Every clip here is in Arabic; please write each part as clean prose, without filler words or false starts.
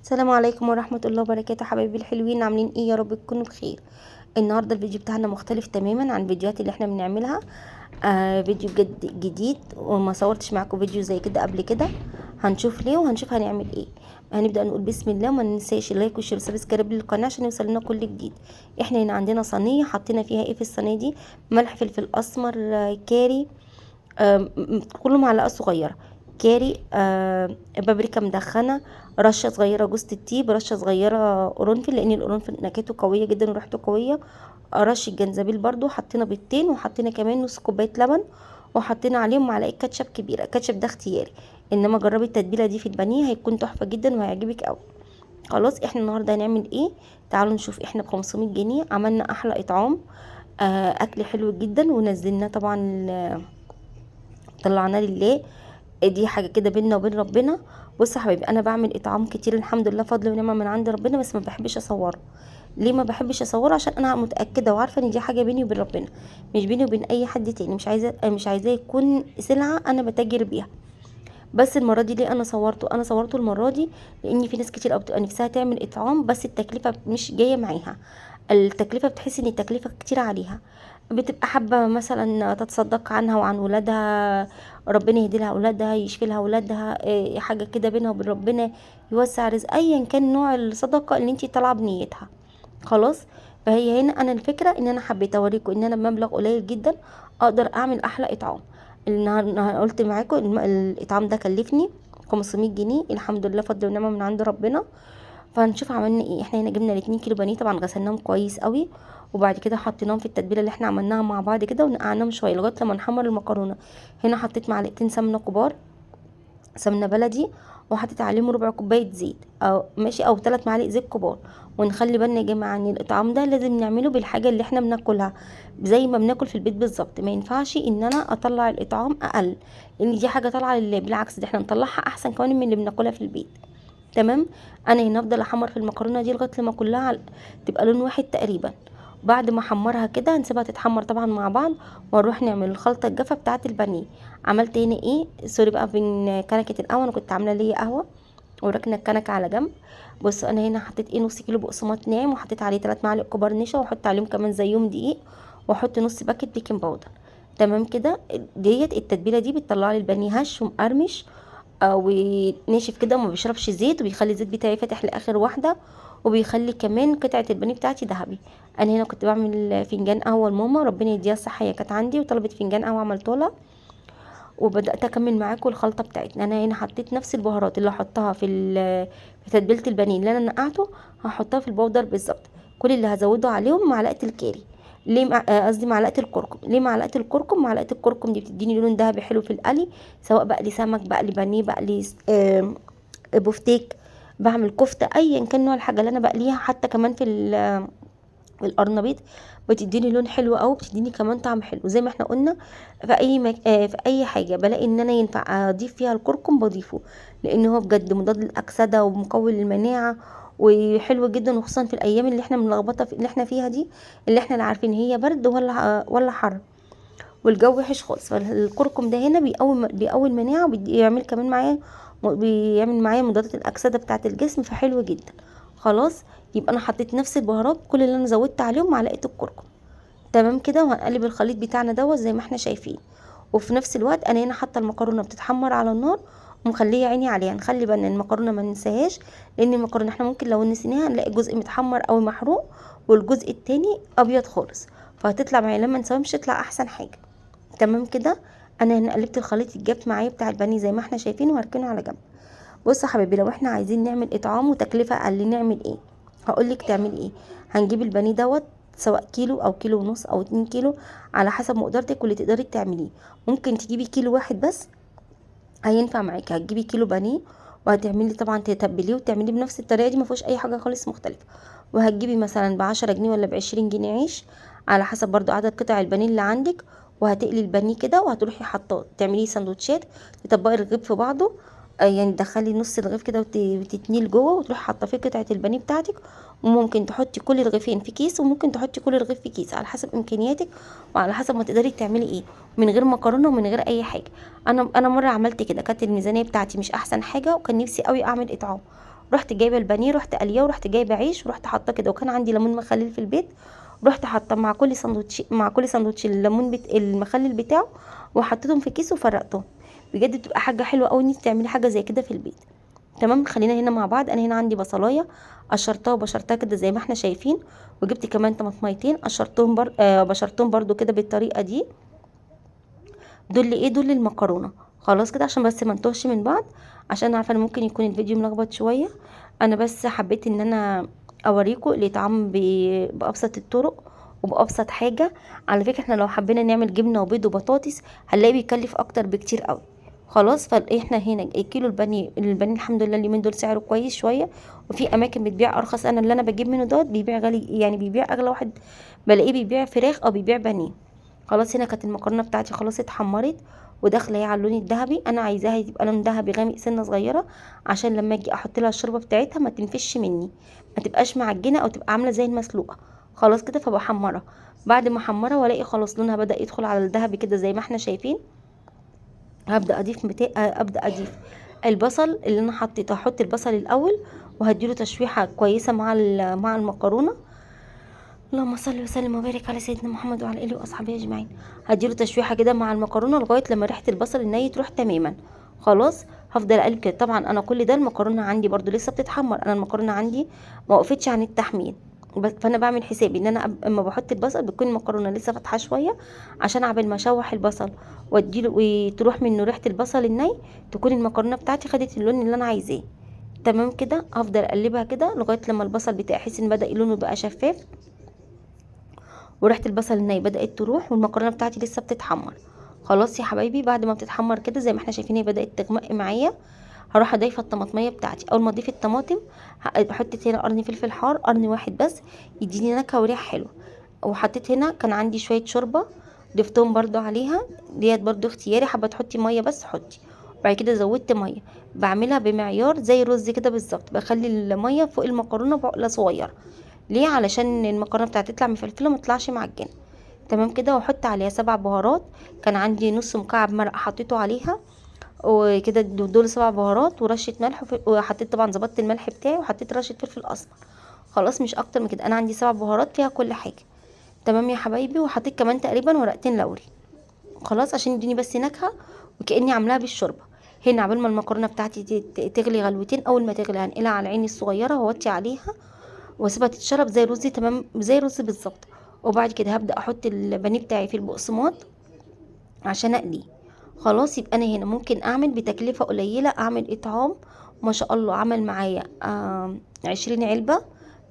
السلام عليكم ورحمة الله وبركاته، حبايبي الحلوين، عاملين ايه؟ يا رب تكونوا بخير. النهارده الفيديو بتاعنا مختلف تماما عن الفيديوهات اللي احنا بنعملها. فيديو جديد، وما صورتش معاكم فيديو زي كده قبل كده. هنشوف ليه وهنشوف هنعمل ايه. هنبدأ نقول بسم الله، وما ننساش اللايك والشير والسبسكرايب للقناة عشان يوصل لنا كل جديد. احنا هنا عندنا صينية حطينا فيها ايه في الصينية دي؟ ملح، فلفل اسمر، كاري، كله معلقه صغيره، كاري، بابريكا مدخنه، رشه صغيره جوز الطيب، رشه صغيره قرنفل لان القرنفل نكهته قويه جدا وريحته قويه، رشه جنزبيل برضو، حطينا بيضتين، وحطينا كمان نص كوبايه لبن، وحطينا عليهم معلقه كاتشب كبيره. كاتشب ده اختياري، انما جربي التتبيله دي في البانيه هيكون تحفه جدا وهيعجبك قوي. خلاص، احنا النهارده هنعمل ايه؟ تعالوا نشوف. احنا ب 500 جنيه عملنا احلى اطعام، اكل حلو جدا، ونزلناه طبعا، طلعناه لله. دي حاجه كده بينا وبين ربنا. بص يا حبايبي، انا بعمل اطعام كتير الحمد لله، فضل ونعمه من عند ربنا، بس ما بحبش اصوره. ليه ما بحبش اصوره؟ عشان انا متاكده وعارفه ان دي حاجه بيني وبين ربنا، مش بيني وبين اي حد تاني. مش عايزاه يكون سلعه انا بتاجر بيها. بس المره دي ليه انا صورته المره دي؟ لان في ناس كتير قوي بتبقى نفسها تعمل اطعام، بس التكلفه مش جايه معاها. التكلفه بتحس ان التكلفه كتير عليها، بتبقى حابه مثلا تتصدق عنها وعن ولادها، ربنا يهدي لها اولادها، يشفي لها اولادها، حاجه كده بينها وبين ربنا، يوسع رزق، ايا كان نوع الصدقه اللي انتي طالعه بنيتها. خلاص. فهي هنا انا الفكره ان انا حبيت اوريكم ان انا بمبلغ قليل جدا اقدر اعمل احلى اطعام. النهارده قلت معاكم الاطعام ده كلفني 500 جنيه، الحمد لله فضل ونعمه من عند ربنا. فهنشوف عملنا ايه. احنا هنا جبنا الاتنين كيلو بانيه، طبعا غسلناهم كويس قوي، وبعد كده حطيناهم في التتبيله اللي احنا عملناها مع بعض كده، ونقعناهم شويه لغايه لما نحمر المكرونه. هنا حطيت معلقتين سمنه كبار، سمنه بلدي، وحطيت عليهم ربع كوبايه زيت او ماشي، او 3 معالق زيت كبار. ونخلي بالنا يا جماعه ان الاطعام ده لازم نعمله بالحاجه اللي احنا بناكلها، زي ما بناكل في البيت بالظبط. ما ينفعش ان انا اطلع الاطعام اقل، لان دي حاجه طالعه لله، بالعكس ده احنا نطلعها احسن كمان من اللي بناكلها في البيت. تمام. انا هنا افضل احمر في المكرونه دي لغايه لما كلها تبقى لون واحد تقريبا. بعد ما احمرها كده هنسيبها تتحمر طبعا مع بعض، ونروح نعمل الخلطه الجافه بتاعه البانيه. عملت هنا ايه؟ سوري بقى، بين كنكه القهوه انا كنت عامله ليا قهوه، وركنه الكنكه على جنب. بصوا انا هنا حطيت ايه، نص كيلو بقسماط ناعم، وحطيت عليه 3 معالق كبار نشا، واحط عليهم كمان زيهم دقيق، واحط نص باكيت بيكنج باودر. تمام كده. ديت التتبيله دي بتطلع لي البانيه هش ومقرمش، وناشف كده، وما بيشربش زيت، وبيخلي الزيت بتاعي فاتح لاخر واحده، وبيخلي كمان قطعه البانيه بتاعتي ذهبي. انا هنا كنت بعمل فنجان قهوه لماما، ربنا يديها الصحه، هي كانت عندي وطلبت فنجان قهوه عملته لها. وبدات اكمل معاكم الخلطه بتاعتنا. انا هنا حطيت نفس البهارات اللي هحطها في تتبيله البانيه اللي انا نقعته، هحطها في البودر بالظبط. كل اللي هزوده عليهم معلقه الكاري. ليه قصدي معلقه الكركم. ليه معلقه الكركم؟ معلقه الكركم دي بتديني لون ذهبي حلو في القلي، سواء بقلي سمك، بقلي بانيه، بقلي بفتيك، بعمل كفته، ايا كان نوع الحاجه اللي انا بقليها، حتى كمان في القرنبيط بتديني لون حلو قوي، بتديني كمان طعم حلو زي ما احنا قلنا. في اي في اي حاجه بلاقي ان انا ينفع اضيف فيها الكركم بضيفه، لان هو بجد مضاد للاكسده ومقوي للمناعه، وحلو جدا، وخصوصا في الايام اللي احنا ملخبطه اللي احنا فيها دي، اللي احنا لا عارفين هي برد ولا حر، والجو وحش خالص. فالكركم ده هنا بيقوي المناعه، وبيعمل كمان معايا، بيعمل معايا مضادات الاكسده بتاعه الجسم، فحلو جدا. خلاص. يبقى انا حطيت نفس البهارات، كل اللي انا زودت عليهم معلقه الكركم. تمام كده. وهنقلب الخليط بتاعنا دوت زي ما احنا شايفين. وفي نفس الوقت انا هنا حاطه المكرونه بتتحمر على النار، ومخليه عيني عليها. نخلي بالنا ان المكرونه ما ننساهاش، لان المكرونه احنا ممكن لو نسيناها نلاقي جزء متحمر او محروق، والجزء التاني ابيض خالص، فهتطلع معايا لما نسويها مش تطلع احسن حاجه. تمام كده. انا هنا قلبت الخليط الجاف معايا بتاع البانيه زي ما احنا شايفين، وهركنه على جنب. بص يا حبيبي، لو احنا عايزين نعمل اطعام وتكلفه اقل نعمل ايه؟ هقولك تعمل ايه. هنجيب البانيه دوت، سواء كيلو او كيلو ونص او 2 كيلو، على حسب مقدرتك واللي تقدري تعمليه. ممكن تجيبي كيلو واحد بس، هينفع معاكي. هتجيبي كيلو بانيه، وهتعملي طبعا تتبليه وتعمليه بنفس الطريقه دي، ما فيهوش اي حاجه خالص مختلفه. وهتجيبي مثلا ب10 جنيه ولا ب20 جنيه عيش، على حسب برضو عدد قطع البانيه اللي عندك. وهتقلي البانيه كده، وهتروحي حاطاه تعمليه سندوتشات، تطبقي الرغيف في بعضه، يعني تدخلي نص الرغيف كده وتتنيه لجوه، وتروحي حاطه فيه قطعه البانيه بتاعتك. وممكن تحطي كل الرغيفين في كيس، وممكن تحطي كل رغيف في كيس، على حسب امكانياتك، وعلى حسب ما تقدري تعملي ايه، من غير مكرونه ومن غير اي حاجه. انا مره عملت كده، كانت الميزانيه بتاعتي مش احسن حاجه، وكان نفسي قوي اعمل اطعام، رحت جايبه البانيه، رحت قليه، ورحت جايبه عيش ورحت حاطاه كده، وكان عندي ليمون مخلل في البيت، رحت حاطه مع كل ساندوتش الليمون المخلل بتاعه، وحطيتهم في كيس وفرقتهم. بجد بتبقى حاجه حلوه قوي ان انت تعملي حاجه زي كده في البيت. تمام، خلينا هنا مع بعض. انا هنا عندي بصلايه قشرتها وبشرتها كده زي ما احنا شايفين، وجبت كمان طماطميتين قشرتهم بشرتهم برضو كده بالطريقه دي. دول ايه؟ دول المكرونه. خلاص كده عشان بس ما نتوهش من بعض، عشان عارفه ان ممكن يكون الفيديو ملخبط شويه. انا بس حبيت ان انا اوريكم الاطعام بابسط الطرق وبابسط حاجه. على فكره احنا لو حبينا نعمل جبنه وبيض وبطاطس هنلاقي بيكلف اكتر بكتير قوي. خلاص، فاحنا هنا الكيلو البانيه الحمد لله اليومين دول سعره كويس شويه، وفي اماكن بتبيع ارخص. انا اللي انا بجيب منه دوت بيبيع غالي، يعني بيبيع اغلى واحد بلاقيه بيبيع فراخ او بيبيع بانيه. خلاص، هنا كانت المكرونه بتاعتي خلاص اتحمرت وداخله اهي على اللون الذهبي. انا عايزاها يبقى لون ذهبي غامق سنه صغيره، عشان لما اجي احط لها الشوربه بتاعتها ما تنفش مني، ما تبقاش معجنه او تبقى عامله زي المسلوقه. خلاص كده، فبحمرها. بعد ما احمرها والاقي خلاص لونها بدا يدخل على الذهبي كده زي ما احنا شايفين، ابدا اضيف البصل اللي انا حطيته. هحط البصل الاول وهديله تشويحه كويسه مع المكرونه. اللهم صل وسلم وبارك على سيدنا محمد وعلى اله واصحابه اجمعين. هديله تشويحه كده مع المكرونه لغايه لما ريحه البصل الني تروح تماما. خلاص، هفضل اقلب كده. طبعا انا كل ده المكرونه عندي برضو لسه بتتحمر، انا المكرونه عندي ما وقفتش عن التحمير. فانا بعمل حسابي ان انا اما بحط البصل بتكون المكرونه لسه فاتحه شويه، عشان عبال ما اشوح البصل واديله وتروح منه ريحه البصل الني، تكون المكرونه بتاعتي خدت اللون اللي انا عايزاه. تمام كده، هفضل اقلبها كده لغايه لما البصل بتاعي احس ان بدا لونه بقى شفاف، وريحه البصل الني بدات تروح، والمكرونه بتاعتي لسه بتتحمر. خلاص يا حبايبي، بعد ما بتتحمر كده زي ما احنا شايفين هي بدات تغمق معايا، هروح اضيف الطماطميه بتاعتي. اول ما اضيف الطماطم حطيت هنا قرن فلفل حار، قرن واحد بس يديني نكهه وريحه حلوه. وحطيت هنا كان عندي شويه شوربه ضفتهم برضو عليها، ديت برضو اختياري، حابه تحطي ميه بس حطي. بعد كده زودت ميه، بعملها بمعيار زي الرز كده بالظبط، بخلي الميه فوق المكرونه بعقله صغيره. ليه؟ علشان المكرونه بتاعتي تطلع مفلفله ما تطلعش معجنه. تمام كده، واحط عليها 7 بهارات. كان عندي نص مكعب مرق حطيته عليها وكده، دول 7 بهارات ورشه ملح وحطيت طبعا ظبطت الملح بتاعي وحطيت رشه فلفل اسمر. خلاص، مش اكتر من كده. انا عندي 7 بهارات فيها كل حاجه. تمام يا حبايبي، وحطيت كمان تقريبا ورقتين لوري. خلاص، عشان يديني بس نكهه وكاني عاملاها بالشوربه. هنا عبال ما المكرونه بتاعتي تغلي غلوتين، اول ما تغلي هنقلها على عيني الصغيره ووطي عليها واسيبها تتشرب زي الرز، تمام زي الرز بالظبط. وبعد كده هبدا احط البانيه بتاعي في البقسماط عشان اقليه. خلاص، يبقى انا هنا ممكن اعمل بتكلفه قليله، اعمل اطعام ما شاء الله عمل معايا 20 علبه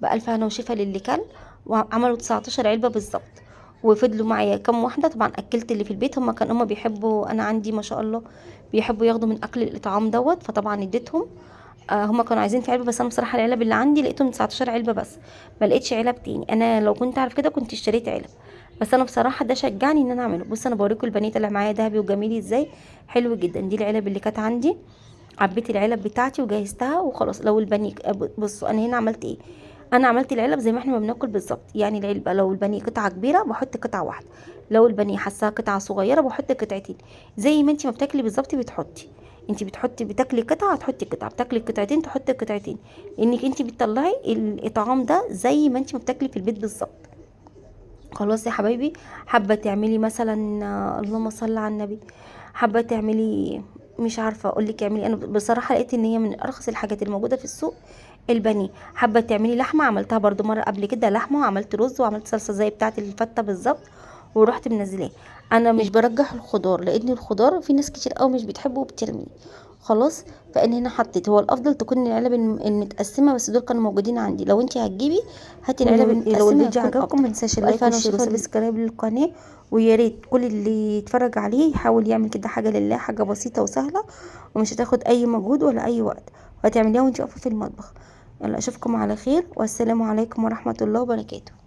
بألف هنا وشفا للي كل، وعملوا 19 علبه بالظبط. وفضلوا معايا كام واحده، طبعا اكلت اللي في البيت، هما بيحبوا، انا عندي ما شاء الله بيحبوا ياخدوا من اكل الاطعام دوت، فطبعا اديتهم. هما كانوا عايزين في علبه، بس انا بصراحه العلب اللي عندي لقيتهم 19 علبه بس، ما لقيتش علب تاني. انا لو كنت عارف كده كنت اشتريت علب، بس انا بصراحه ده شجعني ان انا اعمله. بص انا بوريكم البانيه طلع معايا دهبي وجميل ازاي، حلو جدا. دي العلب اللي كانت عندي، عبيت العلب بتاعتي وجهزتها وخلاص. لو البانيه بصوا انا هنا عملت ايه، انا عملت العلب زي ما احنا ما بناكل بالظبط. يعني العلبه لو البانيه قطعه كبيره بحط قطعه واحده، لو البانيه حاساها قطعه صغيره بحط قطعتين، زي ما انت ما بتاكلي بالظبط بتحطي. انت بتاكلي قطعه هتحطي قطعه، بتاكلي قطعتين تحطي قطعتين، لانك انت بتطلعي الاطعام ده زي ما انت ما بتاكلي في البيت بالظبط. خلاص يا حبايبي، حابه تعملي مثلا اللهم صل على النبي، حابه تعملي مش عارفه اقول لك اعملي. انا بصراحه لقيت ان هي من ارخص الحاجات الموجوده في السوق البانيه. حابه تعملي لحمه، عملتها برضو مره قبل كده لحمه، وعملت رز وعملت صلصه زي بتاعه الفته بالظبط ورحت منزلاه. انا مش برجح الخضار، لان الخضار في ناس كتير قوي مش بتحبه وبترميه. خلاص، فان هنا حطيت، هو الافضل تكون العلب المتقسمه، بس دول كانوا موجودين عندي. لو انت هتجيبي هاتي العلب المتقسمه. لو الفيديو عجبكم ما تنساش اللايك والشير وسبسكرايب للقناه، ويا ريت كل اللي يتفرج عليه يحاول يعمل كده حاجه لله، حاجه بسيطه وسهله ومش هتاخد اي مجهود ولا اي وقت، وهتعمليها وانت واقفه في المطبخ. يلا اشوفكم على خير، والسلام عليكم ورحمه الله وبركاته.